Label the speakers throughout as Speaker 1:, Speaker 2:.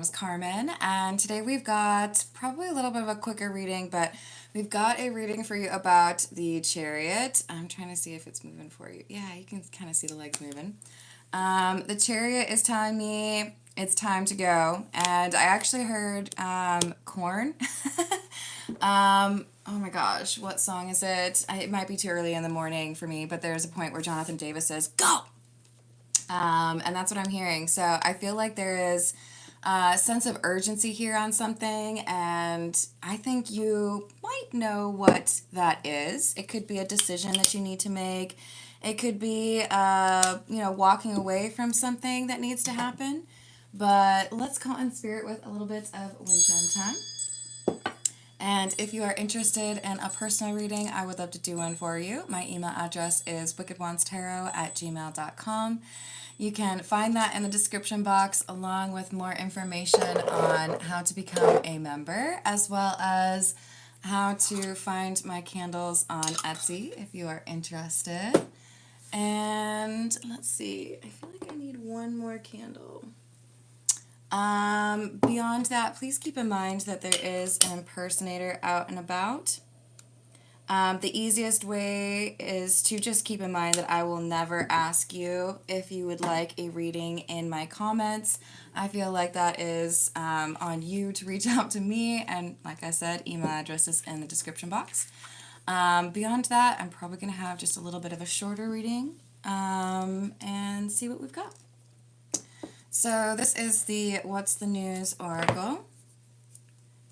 Speaker 1: Is Carmen, and today we've got probably a little bit of a quicker reading, but we've got a reading for you about the Chariot. I'm trying to see if it's moving for you. Yeah, you can kind of see the legs moving. The Chariot is telling me it's time to go, and I actually heard Corn. Oh my gosh, what song is it? It might be too early in the morning for me, but there's a point where Jonathan Davis says, "Go!" And that's what I'm hearing. So I feel like there is a sense of urgency here on something, and I think you might know what that is. It could be a decision that you need to make. It could be, walking away from something that needs to happen. But let's call in spirit with a little bit of wind chime time. And if you are interested in a personal reading, I would love to do one for you. My email address is wickedwandstarot@gmail.com. You can find that in the description box along with more information on how to become a member, as well as how to find my candles on Etsy if you are interested. And let's see, I feel like I need one more candle. Beyond that, please keep in mind that there is an impersonator out and about. The easiest way is to just keep in mind that I will never ask you if you would like a reading in my comments. I feel like that is on you to reach out to me, and like I said, email address is in the description box. Beyond that, I'm probably going to have just a little bit of a shorter reading and see what we've got. So this is the What's the News Oracle.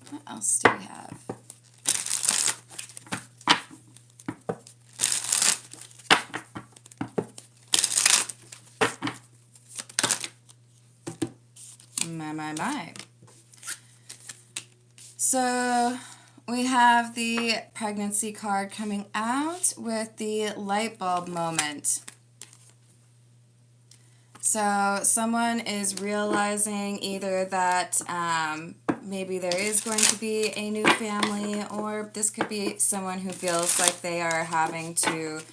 Speaker 1: What else do we have? My. So we have the pregnancy card coming out with the light bulb moment. So someone is realizing either that maybe there is going to be a new family, or this could be someone who feels like they are having to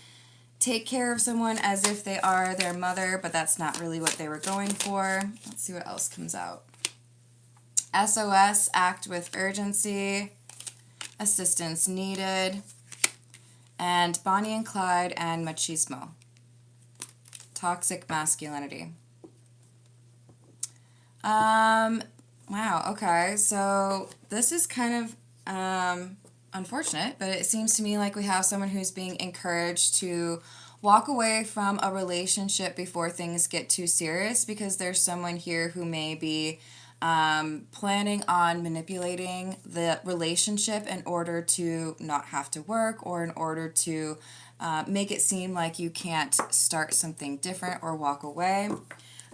Speaker 1: take care of someone as if they are their mother, but that's not really what they were going for. Let's see what else comes out. SOS, act with urgency, assistance needed, and Bonnie and Clyde and machismo, toxic masculinity. Wow, okay, so this is kind of unfortunate, but it seems to me like we have someone who's being encouraged to walk away from a relationship before things get too serious, because there's someone here who may be planning on manipulating the relationship in order to not have to work, or in order to make it seem like you can't start something different or walk away.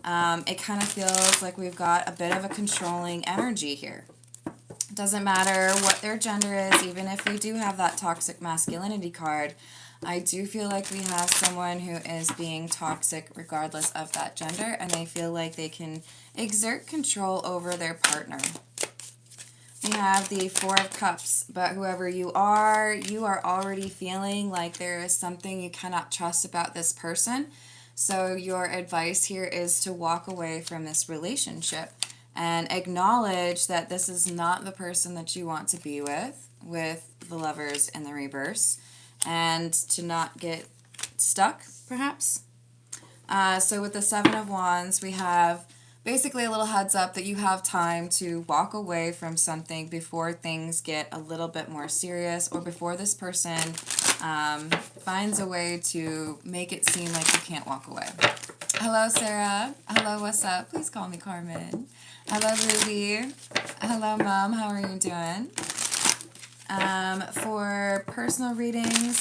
Speaker 1: It kind of feels like we've got a bit of a controlling energy here. It doesn't matter what their gender is, even if we do have that toxic masculinity card. I do feel like we have someone who is being toxic regardless of that gender, and they feel like they can exert control over their partner. We have the Four of Cups, but whoever you are already feeling like there is something you cannot trust about this person. So your advice here is to walk away from this relationship and acknowledge that this is not the person that you want to be with the Lovers in the reverse, and to not get stuck, perhaps. So with the Seven of Wands, we have basically a little heads up that you have time to walk away from something before things get a little bit more serious, or before this person finds a way to make it seem like you can't walk away. Hello, Sarah. Hello, what's up? Please call me Carmen. Hello, Ruby. Hello, Mom. How are you doing? For personal readings,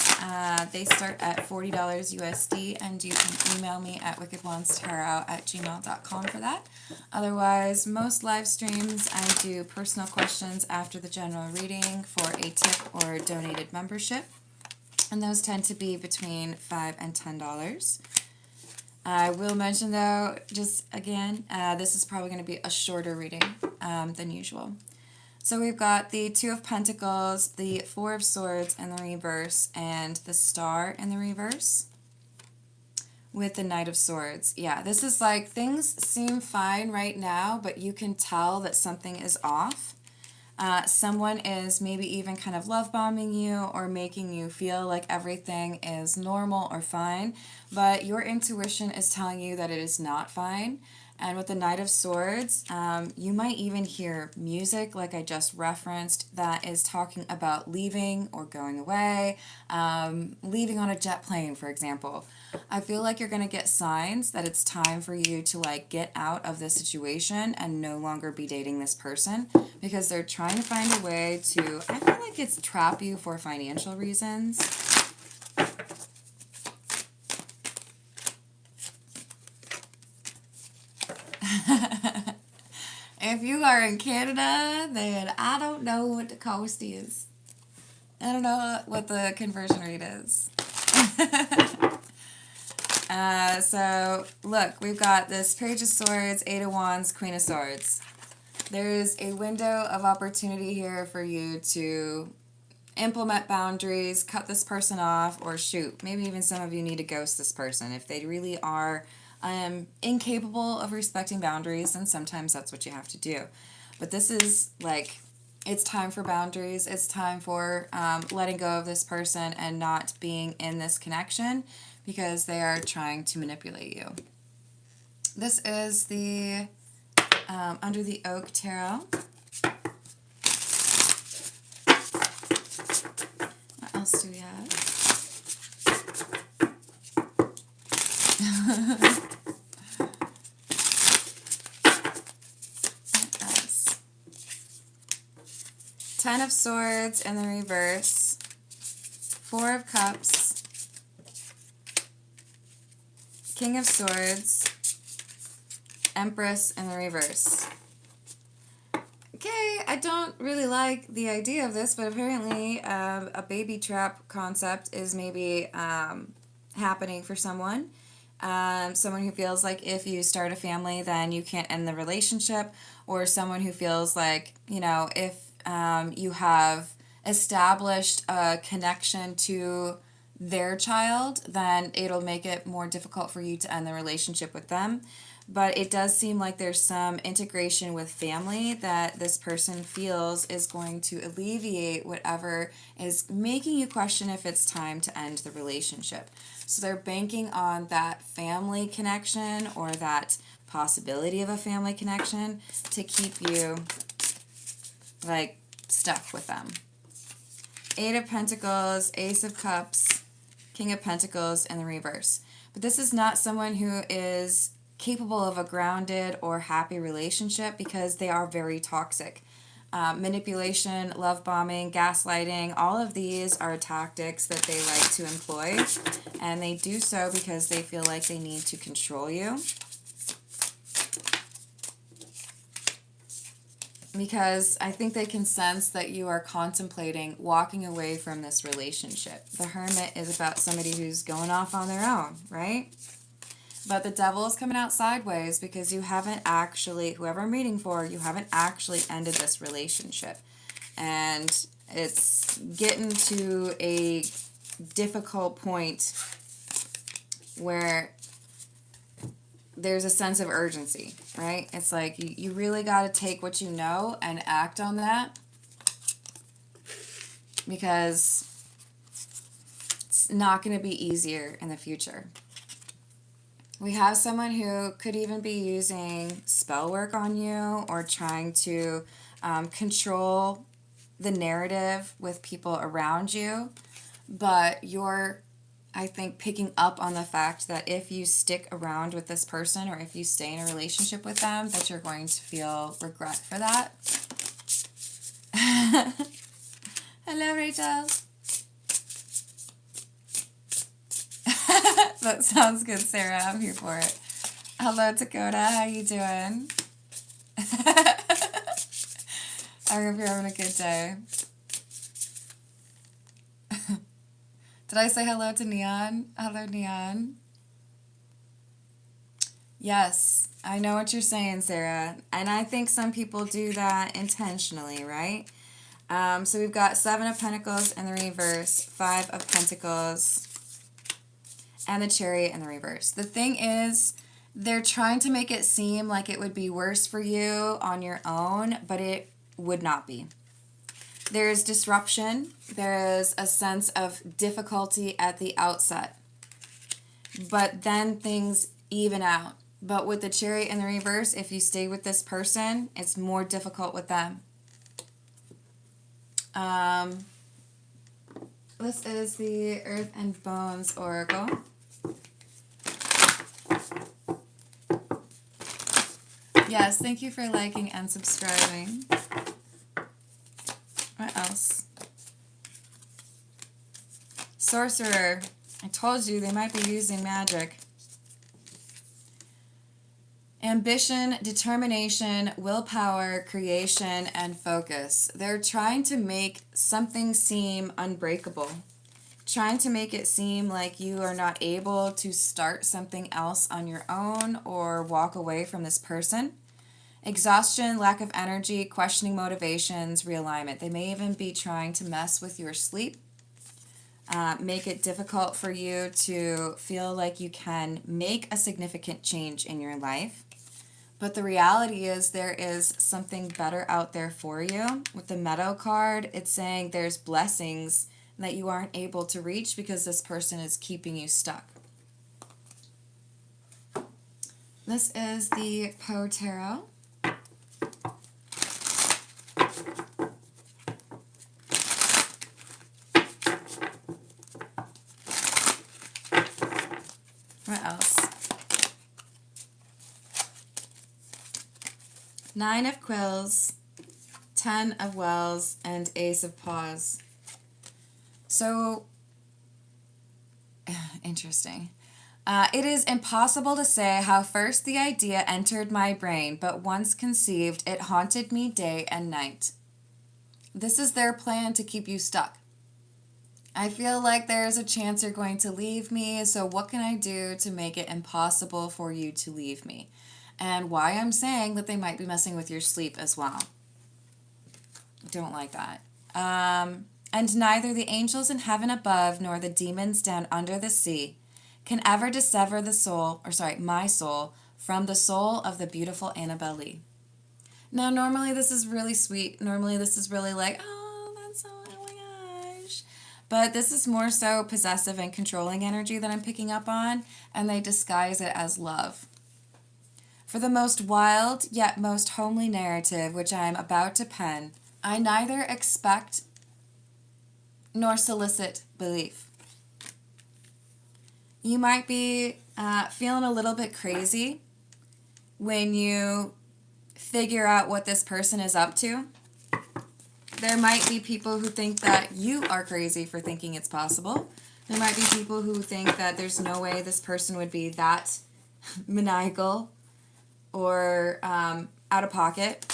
Speaker 1: they start at $40 USD, and you can email me at wickedwandstarot@gmail.com for that. Otherwise, most live streams, I do personal questions after the general reading for a tip or donated membership, and those tend to be between $5 and $10. I will mention, though, just again, this is probably going to be a shorter reading than usual. So we've got the Two of Pentacles, the Four of Swords in the reverse, and the Star in the reverse. with the Knight of Swords. Yeah, this is like things seem fine right now, but you can tell that something is off. Someone is maybe even kind of love bombing you or making you feel like everything is normal or fine, but your intuition is telling you that it is not fine. And with the Knight of Swords, you might even hear music, like I just referenced, that is talking about leaving or going away, leaving on a jet plane, for example. I feel like you're going to get signs that it's time for you to like get out of this situation and no longer be dating this person, because they're trying to find a way to, I feel like it's trap you for financial reasons. If you are in Canada, then I don't know what the cost is. I don't know what the conversion rate is. So, look, we've got this Page of Swords, Eight of Wands, Queen of Swords. There's a window of opportunity here for you to implement boundaries, cut this person off, or shoot. Maybe even some of you need to ghost this person. If they really are incapable of respecting boundaries, then sometimes that's what you have to do. But this is like, it's time for boundaries. It's time for letting go of this person and not being in this connection because they are trying to manipulate you. This is the Under the Oak Tarot. What else do we have? Ten of Swords in the reverse, Four of Cups, King of Swords, Empress in the reverse. Okay, I don't really like the idea of this, but apparently a baby trap concept is maybe happening for someone. Someone who feels like if you start a family, then you can't end the relationship, or someone who feels like, you know, if you have established a connection to their child, then it'll make it more difficult for you to end the relationship with them. But it does seem like there's some integration with family that this person feels is going to alleviate whatever is making you question if it's time to end the relationship. So they're banking on that family connection or that possibility of a family connection to keep you like stuck with them. Eight of Pentacles, Ace of Cups, King of Pentacles in the reverse. But this is not someone who is capable of a grounded or happy relationship because they are very toxic. Manipulation, love bombing, gaslighting, all of these are tactics that they like to employ, and they do so because they feel like they need to control you. Because I think they can sense that you are contemplating walking away from this relationship. The Hermit is about somebody who's going off on their own, right? But the Devil is coming out sideways because you haven't actually, whoever I'm reading for, you haven't actually ended this relationship. And it's getting to a difficult point where there's a sense of urgency, right? It's like you really got to take what you know and act on that, because it's not going to be easier in the future. We have someone who could even be using spell work on you or trying to control the narrative with people around you, but you're, I think, picking up on the fact that if you stick around with this person or if you stay in a relationship with them, that you're going to feel regret for that. Hello, Rachel. That sounds good, Sarah. I'm here for it. Hello, Dakota. How you doing? I hope you're having a good day. Did I say hello to Neon? Hello, Neon. Yes, I know what you're saying, Sarah. And I think some people do that intentionally, right? So we've got Seven of Pentacles in the reverse, Five of Pentacles, and the Chariot in the reverse. The thing is, they're trying to make it seem like it would be worse for you on your own, but it would not be. There is disruption. There is a sense of difficulty at the outset. But then things even out. But with the Chariot in the reverse, if you stay with this person, it's more difficult with them. This is the Earth and Bones Oracle. Yes, thank you for liking and subscribing. What else? Sorcerer. I told you they might be using magic. Ambition, determination, willpower, creation, and focus. They're trying to make something seem unbreakable. Trying to make it seem like you are not able to start something else on your own or walk away from this person. Exhaustion, lack of energy, questioning motivations, realignment. They may even be trying to mess with your sleep. Make it difficult for you to feel like you can make a significant change in your life. But the reality is there is something better out there for you. With the Meadow card, it's saying there's blessings that you aren't able to reach because this person is keeping you stuck. This is the Poe Tarot. What else? Nine of Quills, 10 of Wells, and Ace of Paws. So, interesting. It is impossible to say how first the idea entered my brain, but once conceived, it haunted me day and night. This is their plan to keep you stuck. I feel like there is a chance you're going to leave me, so what can I do to make it impossible for you to leave me? And why I'm saying that they might be messing with your sleep as well. Don't like that. And neither the angels in heaven above nor the demons down under the sea can ever dissever the soul, my soul, from the soul of the beautiful Annabelle Lee. Now, normally this is really sweet. Normally this is really like, oh, that's so, oh my gosh. But this is more so possessive and controlling energy that I'm picking up on, and they disguise it as love. For the most wild yet most homely narrative which I am about to pen, I neither expect nor solicit belief. You might be feeling a little bit crazy when you figure out what this person is up to. There might be people who think that you are crazy for thinking it's possible. There might be people who think that there's no way this person would be that maniacal or out of pocket.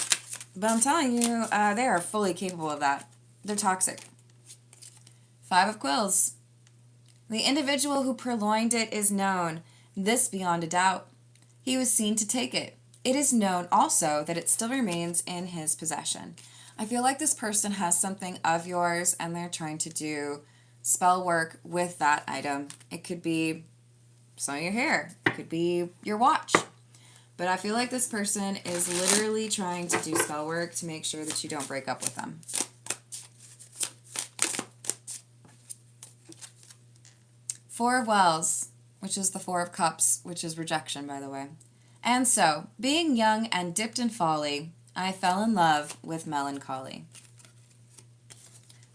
Speaker 1: But I'm telling you, they are fully capable of that. They're toxic. Five of Quills. The individual who purloined it is known, this beyond a doubt. He was seen to take it. It is known also that it still remains in his possession. I feel like this person has something of yours and they're trying to do spell work with that item. It could be some of your hair. It could be your watch. But I feel like this person is literally trying to do spell work to make sure that you don't break up with them. Four of Wells, which is the Four of Cups, which is rejection, by the way. And so, being young and dipped in folly, I fell in love with melancholy.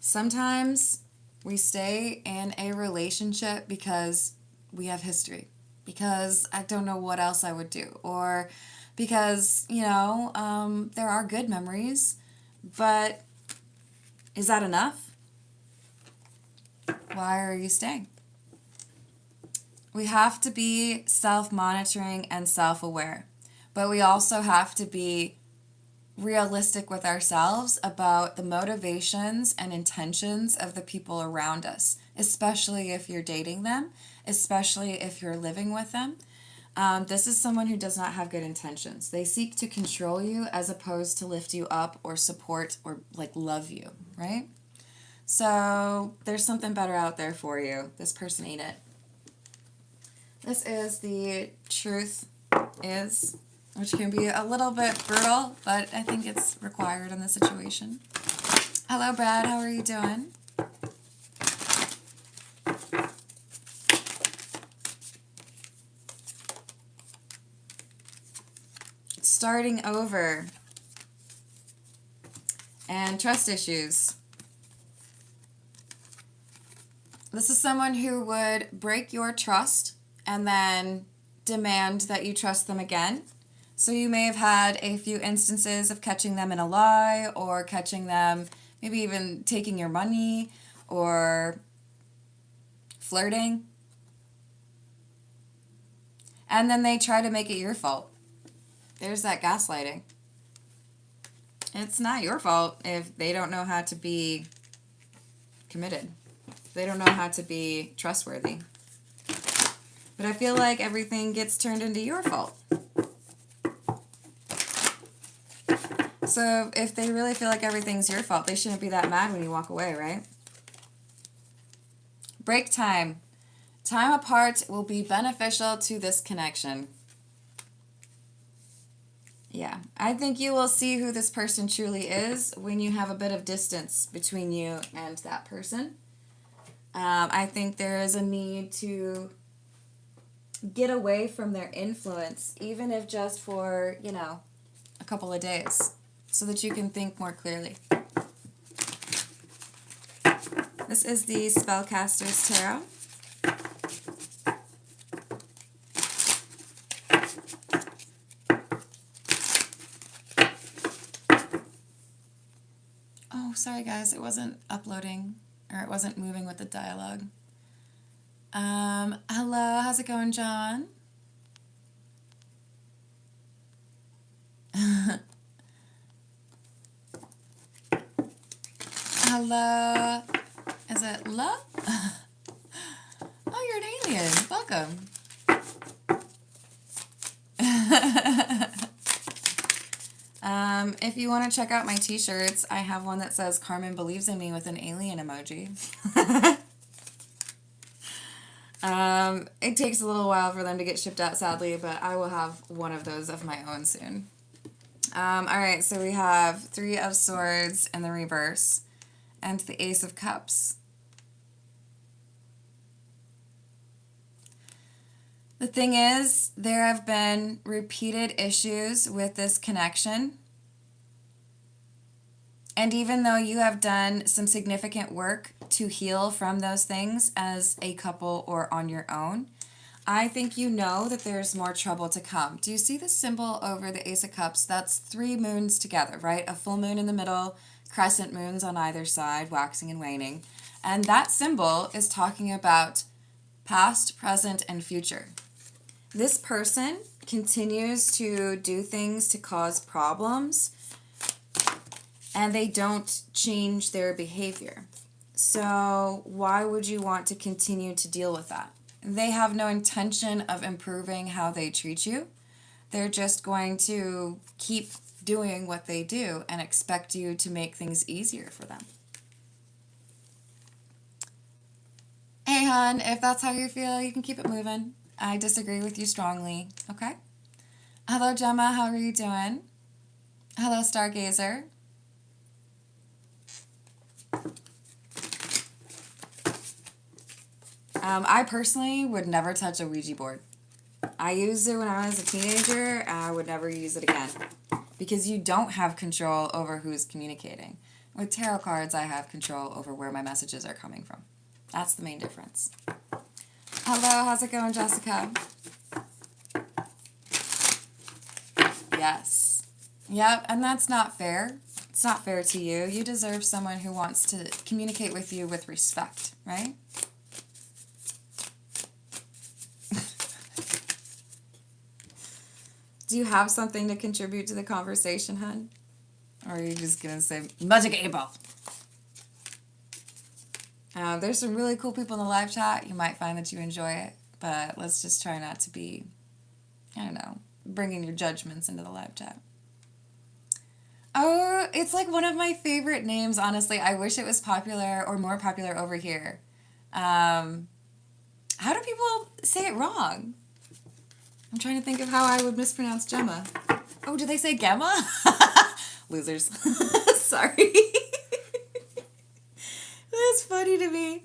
Speaker 1: Sometimes we stay in a relationship because we have history, because I don't know what else I would do, or because, there are good memories, but is that enough? Why are you staying? We have to be self-monitoring and self-aware, but we also have to be realistic with ourselves about the motivations and intentions of the people around us, especially if you're dating them, especially if you're living with them. This is someone who does not have good intentions. They seek to control you as opposed to lift you up or support or love you, right? So there's something better out there for you. This person ain't it. This is the truth is, which can be a little bit brutal, but I think it's required in this situation. Hello, Brad. How are you doing? Starting over. And trust issues. This is someone who would break your trust and then demand that you trust them again. So you may have had a few instances of catching them in a lie, or catching them maybe even taking your money or flirting. And then they try to make it your fault. There's that gaslighting. It's not your fault if they don't know how to be committed. They don't know how to be trustworthy. But I feel like everything gets turned into your fault. So if they really feel like everything's your fault, they shouldn't be that mad when you walk away, right? Break time. Time apart will be beneficial to this connection. Yeah, I think you will see who this person truly is when you have a bit of distance between you and that person. I think there is a need to get away from their influence, even if just for, a couple of days, so that you can think more clearly. This is the Spellcaster's Tarot. Oh, sorry guys, it wasn't uploading, or it wasn't moving with the dialogue. Hello, how's it going, John? Hello, is it love? Oh, you're an alien, welcome. If you want to check out my t-shirts, I have one that says Carmen believes in me with an alien emoji. It takes a little while for them to get shipped out, sadly, but I will have one of those of my own soon. Alright, so we have 3 of Swords in the reverse, and the Ace of Cups. The thing is, there have been repeated issues with this connection. And even though you have done some significant work to heal from those things as a couple or on your own, I think you know that there's more trouble to come. Do you see the symbol over the Ace of Cups? That's 3 moons together, right? A full moon in the middle, crescent moons on either side, waxing and waning. And that symbol is talking about past, present, and future. This person continues to do things to cause problems, and they don't change their behavior. So why would you want to continue to deal with that? They have no intention of improving how they treat you. They're just going to keep doing what they do and expect you to make things easier for them. Hey, hon, if that's how you feel, you can keep it moving. I disagree with you strongly, okay? Hello, Gemma, how are you doing? Hello, Stargazer. I personally would never touch a Ouija board. I used it when I was a teenager, and I would never use it again. Because you don't have control over who's communicating. With tarot cards, I have control over where my messages are coming from. That's the main difference. Hello, how's it going, Jessica? Yes. Yep, and that's not fair. It's not fair to you. You deserve someone who wants to communicate with you with respect, right? Do you have something to contribute to the conversation, hun? Or are you just going to say, Magic 8 Ball? There's some really cool people in the live chat. You might find that you enjoy it. But let's just try not to be, I don't know, bringing your judgments into the live chat. Oh, it's like one of my favorite names, honestly. I wish it was popular or more popular over here. How do people say it wrong? I'm trying to think of how I would mispronounce Gemma. Oh, did they say Gemma? Losers. Sorry. That's funny to me.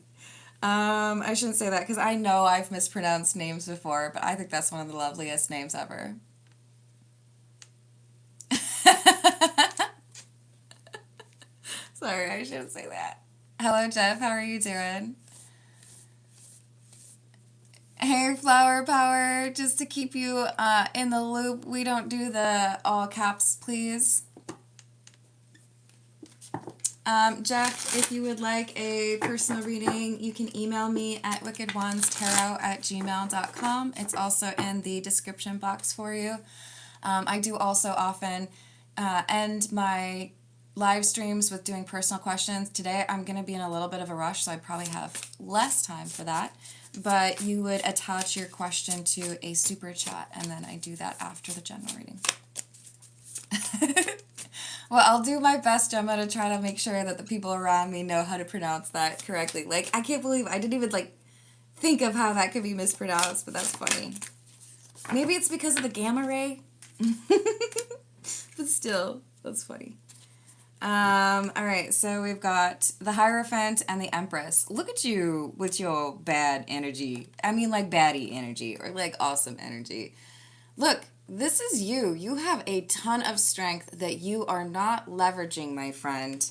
Speaker 1: I shouldn't say that because I know I've mispronounced names before, but I think that's one of the loveliest names ever. Sorry, I shouldn't say that. Hello, Jeff. How are you doing? Hey, Flower Power. Just to keep you in the loop, we don't do the all caps, please. Jeff, if you would like a personal reading, you can email me at wickedwandstarot@gmail.com. It's also in the description box for you. I do also often end my live streams with doing personal questions. Today I'm going to be in a little bit of a rush, so I probably have less time for that. But you would attach your question to a super chat, and then I do that after the general reading. Well, I'll do my best, Gemma, to try to make sure that the people around me know how to pronounce that correctly. Like, I can't believe I didn't even, like, think of how that could be mispronounced, but that's funny. Maybe it's because of the gamma ray. But still, that's funny. Alright, so we've got the Hierophant and the Empress. Look at you with your bad energy. I mean, like, baddie energy, or, like, awesome energy. Look, this is you. You have a ton of strength that you are not leveraging, my friend.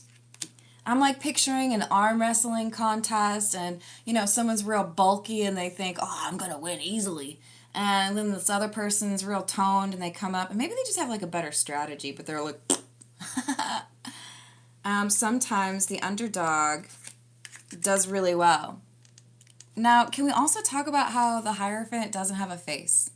Speaker 1: I'm like picturing an arm wrestling contest and, you know, someone's real bulky and they think, oh, I'm going to win easily. And then this other person's real toned and they come up and maybe they just have like a better strategy, but they're like, sometimes the underdog does really well. Now, can we also talk about how the Hierophant doesn't have a face?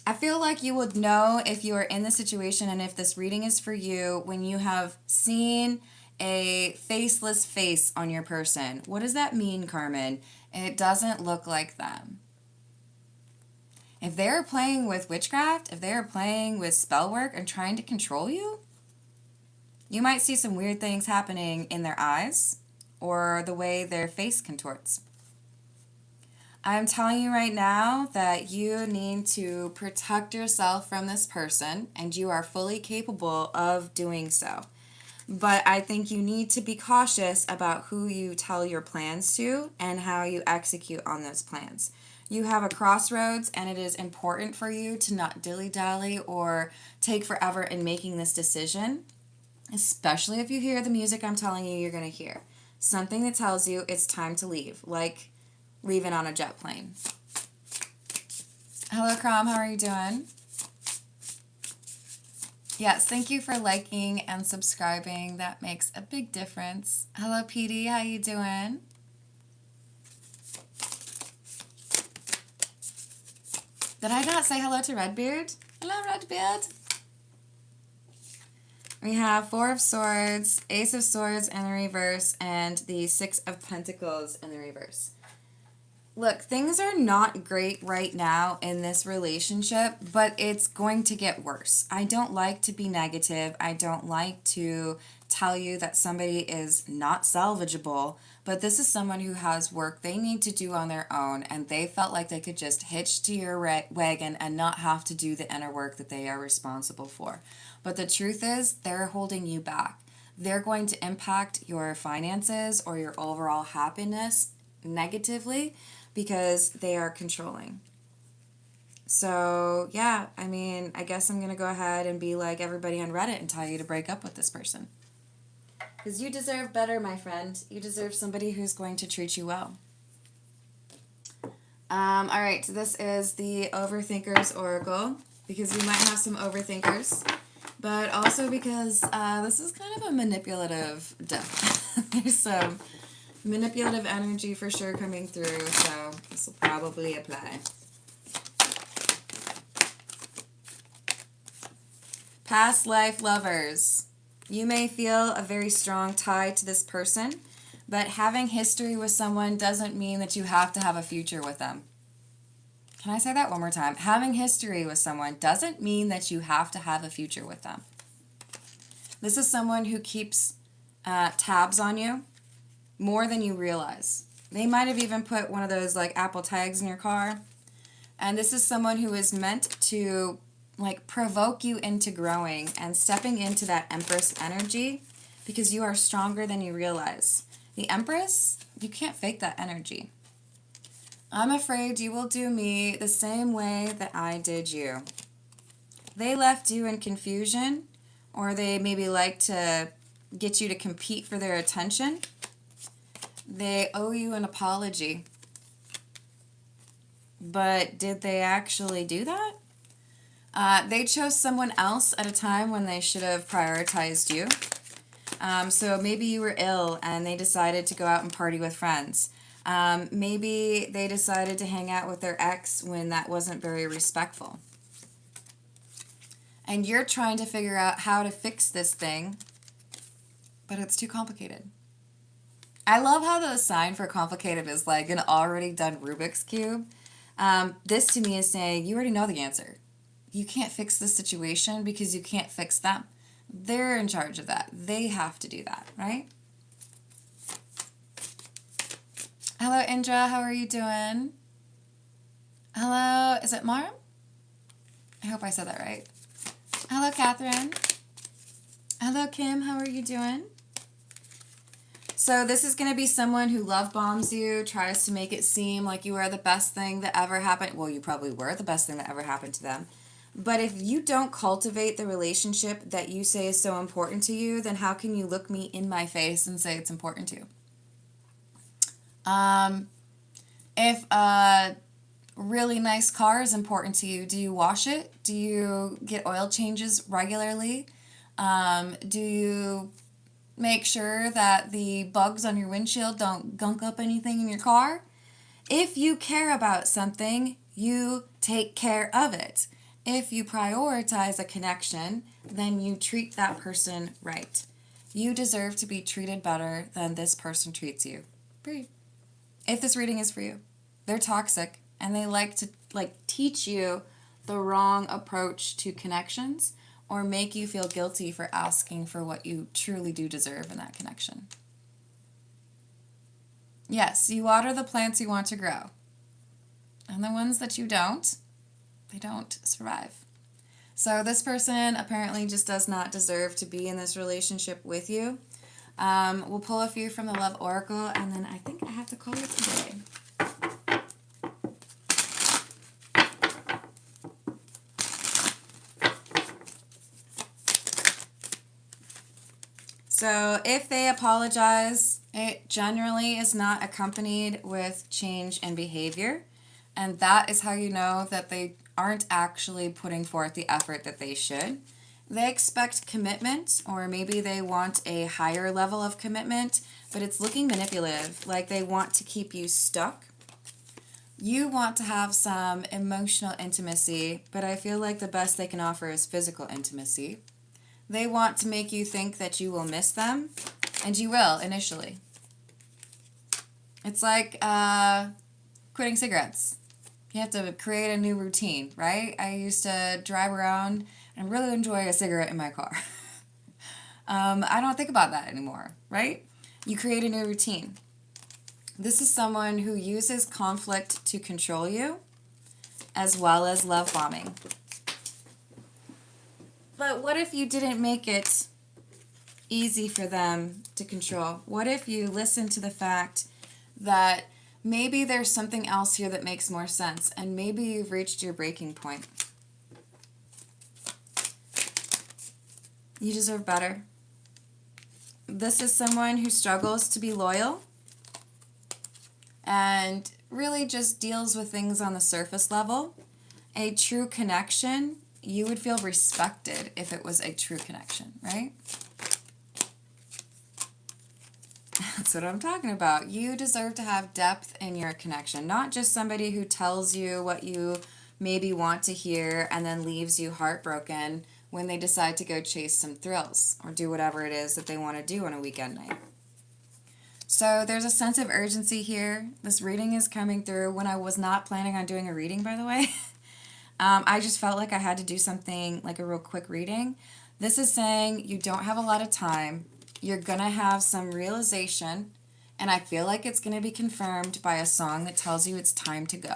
Speaker 1: I feel like you would know if you are in this situation and if this reading is for you when you have seen a faceless face on your person. What does that mean, Carmen? It doesn't look like them. If they're playing with witchcraft, if they're playing with spell work and trying to control you, you might see some weird things happening in their eyes or the way their face contorts. I'm telling you right now that you need to protect yourself from this person, and you are fully capable of doing so. But I think you need to be cautious about who you tell your plans to and how you execute on those plans. You have a crossroads, and it is important for you to not dilly-dally or take forever in making this decision, especially if you hear the music I'm telling you you're going to hear. Something that tells you it's time to leave, like leaving on a jet plane. Hello, Crom. How are you doing? Yes, thank you for liking and subscribing. That makes a big difference. Hello, PD. How you doing? Did I not say hello to Redbeard? Hello, Redbeard. We have Four of Swords, Ace of Swords in the reverse, and the Six of Pentacles in the reverse. Look, things are not great right now in this relationship, but it's going to get worse. I don't like to be negative. I don't like to tell you that somebody is not salvageable, but this is someone who has work they need to do on their own, and they felt like they could just hitch to your wagon and not have to do the inner work that they are responsible for. But the truth is, they're holding you back. They're going to impact your finances or your overall happiness negatively, because they are controlling. So, yeah, I mean, I guess I'm going to go ahead and be like everybody on Reddit and tell you to break up with this person. Because you deserve better, my friend. You deserve somebody who's going to treat you well. All right, so this is the Overthinker's Oracle, because you might have some overthinkers, but also because this is kind of a manipulative deck. There's some manipulative energy for sure coming through, so this will probably apply. Past life lovers. You may feel a very strong tie to this person, but having history with someone doesn't mean that you have to have a future with them. Can I say that one more time? Having history with someone doesn't mean that you have to have a future with them. This is someone who keeps tabs on you more than you realize. They might have even put one of those like Apple tags in your car. And this is someone who is meant to like provoke you into growing and stepping into that Empress energy because you are stronger than you realize. The Empress, you can't fake that energy. I'm afraid you will do me the same way that I did you. They left you in confusion, or they maybe like to get you to compete for their attention. They owe you an apology. But did they actually do that? They chose someone else at a time when they should have prioritized you. So maybe you were ill and they decided to go out and party with friends. Maybe they decided to hang out with their ex when that wasn't very respectful. And you're trying to figure out how to fix this thing, but it's too complicated. I love how the sign for complicated is like an already done Rubik's Cube. This to me is saying you already know the answer. You can't fix the situation because you can't fix them. They're in charge of that. They have to do that, right? Hello, Indra. How are you doing? Hello, is it Marm? I hope I said that right. Hello, Catherine. Hello, Kim. How are you doing? So this is going to be someone who love bombs you, tries to make it seem like you are the best thing that ever happened. Well, you probably were the best thing that ever happened to them. But if you don't cultivate the relationship that you say is so important to you, then how can you look me in my face and say it's important to you? If a really nice car is important to you, do you wash it? Do you get oil changes regularly? Do you make sure that the bugs on your windshield don't gunk up anything in your car? If you care about something, you take care of it. If you prioritize a connection, then you treat that person right. You deserve to be treated better than this person treats you. Period. If this reading is for you, they're toxic and they like to teach you the wrong approach to connections or make you feel guilty for asking for what you truly do deserve in that connection. Yes, you water the plants you want to grow. And the ones that you don't, they don't survive. So this person apparently just does not deserve to be in this relationship with you. We'll pull a few from the Love Oracle, and then I think I have to call it today. So if they apologize, it generally is not accompanied with change in behavior. And that is how you know that they aren't actually putting forth the effort that they should. They expect commitment, or maybe they want a higher level of commitment, but it's looking manipulative, like they want to keep you stuck. You want to have some emotional intimacy, but I feel like the best they can offer is physical intimacy. They want to make you think that you will miss them, and you will initially. It's like quitting cigarettes. You have to create a new routine, right? I used to drive around and really enjoy a cigarette in my car. I don't think about that anymore, right? You create a new routine. This is someone who uses conflict to control you, as well as love bombing. But what if you didn't make it easy for them to control? What if you listen to the fact that maybe there's something else here that makes more sense, and maybe you've reached your breaking point? You deserve better. This is someone who struggles to be loyal and really just deals with things on the surface level. A true connection, you would feel respected if it was a true connection, right? That's what I'm talking about. You deserve to have depth in your connection, not just somebody who tells you what you maybe want to hear and then leaves you heartbroken when they decide to go chase some thrills or do whatever it is that they want to do on a weekend night. So there's a sense of urgency here. This reading is coming through when I was not planning on doing a reading, by the way. I just felt like I had to do something like a real quick reading. This is saying you don't have a lot of time. You're going to have some realization, And I feel like it's going to be confirmed by a song that tells you it's time to go.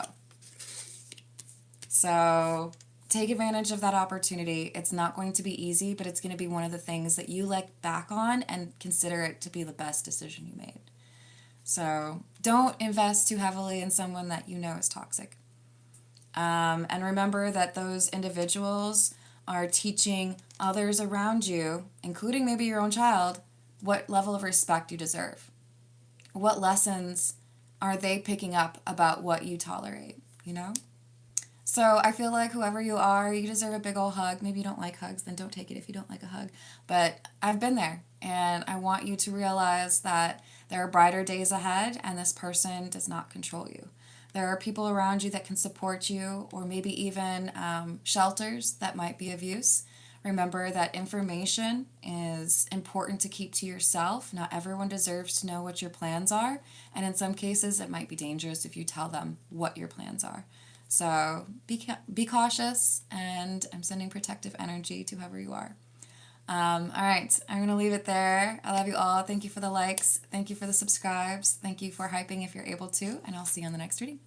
Speaker 1: So take advantage of that opportunity. It's not going to be easy, but it's going to be one of the things that you look back on and consider it to be the best decision you made. So don't invest too heavily in someone that you know is toxic. And remember that those individuals are teaching others around you, including maybe your own child, what level of respect you deserve. What lessons are they picking up about what you tolerate, you know? So I feel like whoever you are, you deserve a big old hug. Maybe you don't like hugs, then don't take it if you don't like a hug. But I've been there, and I want you to realize that there are brighter days ahead, and this person does not control you. There are people around you that can support you, or maybe even shelters that might be of use. Remember that information is important to keep to yourself. Not everyone deserves to know what your plans are, and in some cases it might be dangerous if you tell them what your plans are. So be cautious, and I'm sending protective energy to whoever you are. All right, I'm going to leave it there. I love you all. Thank you for the likes. Thank you for the subscribes. Thank you for hyping if you're able to, and I'll see you on the next reading.